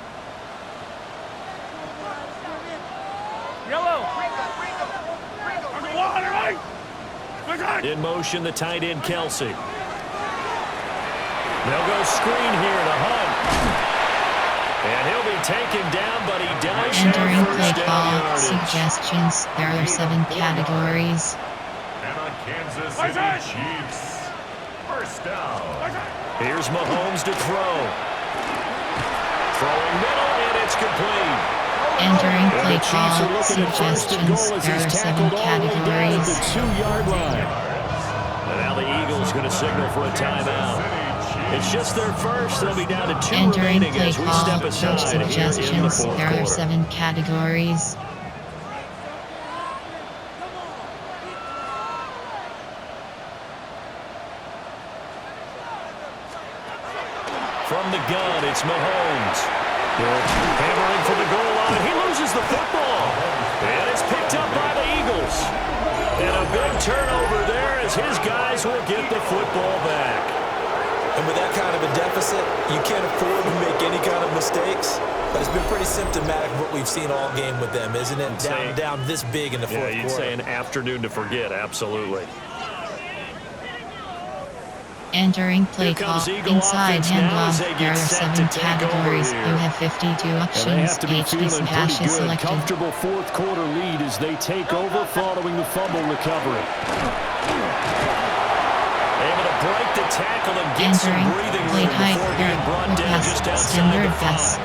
Yellow. Underwater, right? In motion, the tight end, Kelsey. They'll go screen here to Hunt. And he'll be taken down, but he does Entering have play first call, down yardage. suggestions. There are 7 categories. And a Kansas City Chiefs. First down. Here's Mahomes to throw. Throwing middle, and it's complete. Entering And play the Chiefs are call, looking at first and suggestions. goal as There he's are 7 tackled all the way down at the categories. 2-yard line. And now the Eagles going to signal for a timeout. It's just their first. They'll be down to 2 Entering remaining play as we call, step coach aside here in the suggestions. 4th There are quarter. 7 categories. From the gun, it's Mahomes. Hammering for the goal line. He loses the football. And it's picked up by the Eagles. And a big turnover there as his guys will get the football back. And with that kind of a deficit, you can't afford to make any kind of mistakes. But it's been pretty symptomatic of what we've seen all game with them, isn't it? Down this big in the 4th quarter. Yeah, you'd say an afternoon to forget, absolutely. Entering play Here call, comes Eagle inside offense now as handoff, they there get are set 7 to take over categories, here. you have 52 And they options, have to be HD feeling slash pretty is good. selected. Comfortable fourth quarter lead as they take over following the fumble recovery. Able to break the tackle and get some Entering breathing play room type, before being brought quick down pass, just outside standard the 5. pass.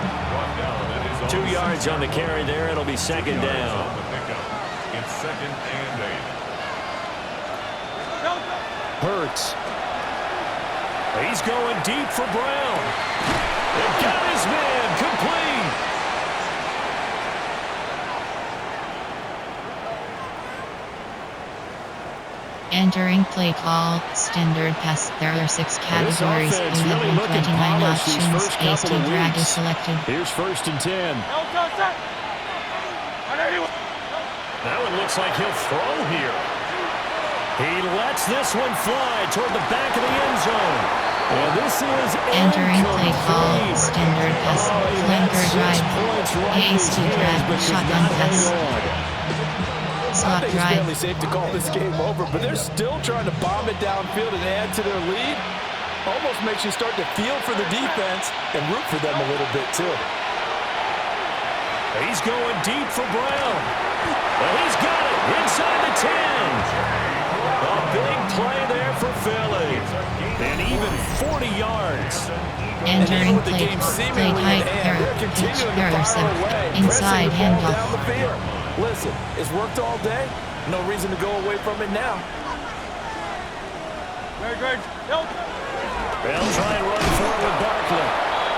2 yards on the carry there. It'll be second down. It's second and 8. Hurts. He's going deep for Brown. They got his man complete. Entering play call, standard pass, there are 6 categories, you offense have really looking 129 polished these options, first couple HD of drag weeks. is selected. Here's first and 10. Now it looks like he'll throw here. He lets this one fly toward the back of the end zone. And this is Entering play call, incomplete. standard pass, flanker drive, HD drag, shotgun pass. I Slot think it's drive. fairly safe to call this game over, but they're still trying to bomb it downfield and add to their lead. Almost makes you start to feel for the defense and root for them a little bit, too. He's going deep for Brown. And he's got it inside the 10. A big play there for Philly. And even 40 yards. Entering The play, game play seemingly in type, hand. They're continuing to there are fire 7, away, inside pressing the ball down handoff. the field. Listen, it's worked all day. No reason to go away from it now. Very good. They'll try and run forward with Barkley.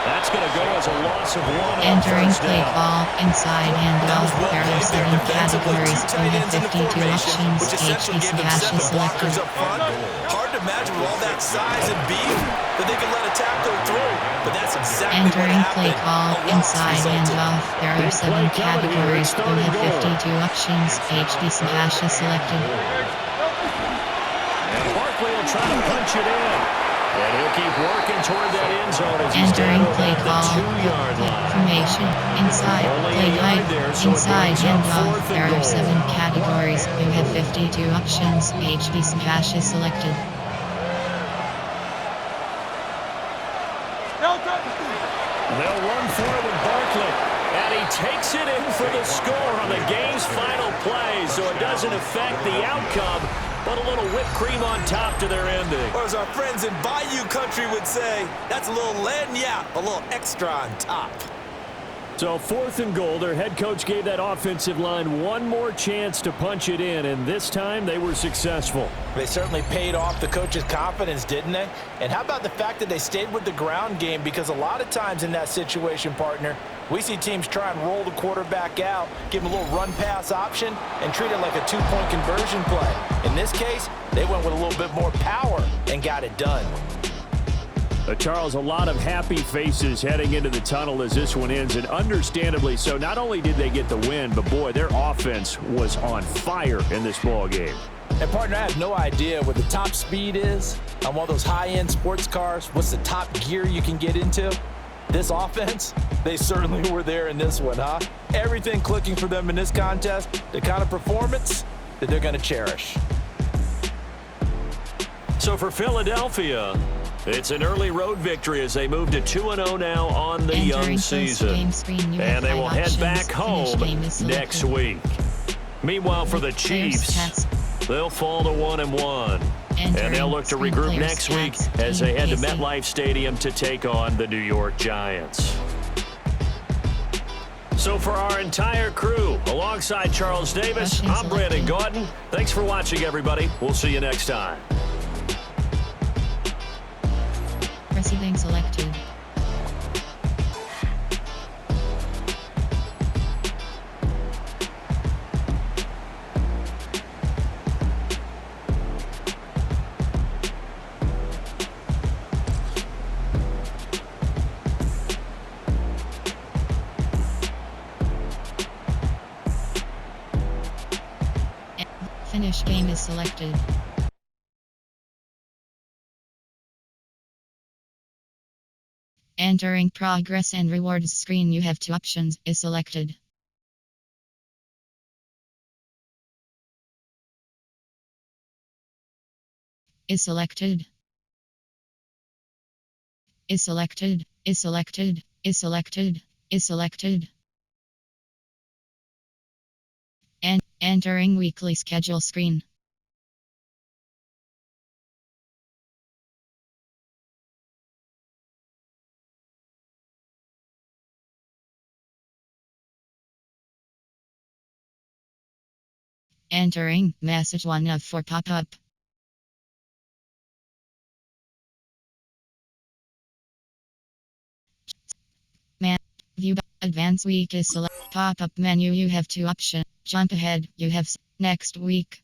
That's going to go as a loss of 1 on Entering first play down. call, inside handoff, Well there are played 7 there defensively. categories, Two you tight have ends in the 52 formation, options, which essentially HD gave them slash 7 is selected. blockers up front. Hard to imagine with all that size and beef that they could let a tackle through. But that's exactly what Entering play happened. call, A loss inside resulted. handoff, there are Big 7 play coming here. categories, It's you third and have goal. 52 options, HD slash is selected. And Barkley will try to punch it in. And he'll keep working toward that end zone as he's Entering down play at the call, 2-yard line. formation, inside, Only play a yard type, there, so it inside brings up handoff, fourth and there are goal. 7 categories, you have 52 options, HD slash is selected. They'll run for it with Barkley. And he takes it in for the score on the game's final play, so it doesn't affect the outcome, but a little whipped cream on top to their ending. Or as our friends in Bayou Country would say, that's a little lagniappe, a little extra on top. So 4th and goal, their head coach gave that offensive line one more chance to punch it in, and this time they were successful. They certainly paid off the coach's confidence, didn't they? And how about the fact that they stayed with the ground game? Because a lot of times in that situation, partner, we see teams try and roll the quarterback out, give him a little run-pass option, and treat it like a 2-point conversion play. In this case, they went with a little bit more power and got it done. Charles, a lot of happy faces heading into the tunnel as this one ends, and understandably so. Not only did they get the win, but boy, their offense was on fire in this ball game. And partner, I have no idea what the top speed is on one of those high-end sports cars. What's the top gear you can get into? This offense, they certainly were there in this one, huh? Everything clicking for them in this contest, the kind of performance that they're going to cherish. So for Philadelphia, it's an early road victory as they move to 2-0 now on the young season. And they will head back home next week. Meanwhile, for the Chiefs, they'll fall to 1-1. And they'll look to regroup next week as they head to MetLife Stadium to take on the New York Giants. So for our entire crew, alongside Charles Davis, I'm Brandon Gaudin. Thanks for watching, everybody. We'll see you next time. Receiving selected. Finish game is selected. Entering progress and rewards screen, you have 2 options, is selected. Is selected. is selected, is selected, is selected, is selected. And entering weekly schedule screen. Entering message 1 of 4 pop-up. View advanced week is select pop-up menu. You have 2 options. Jump ahead. You have next week.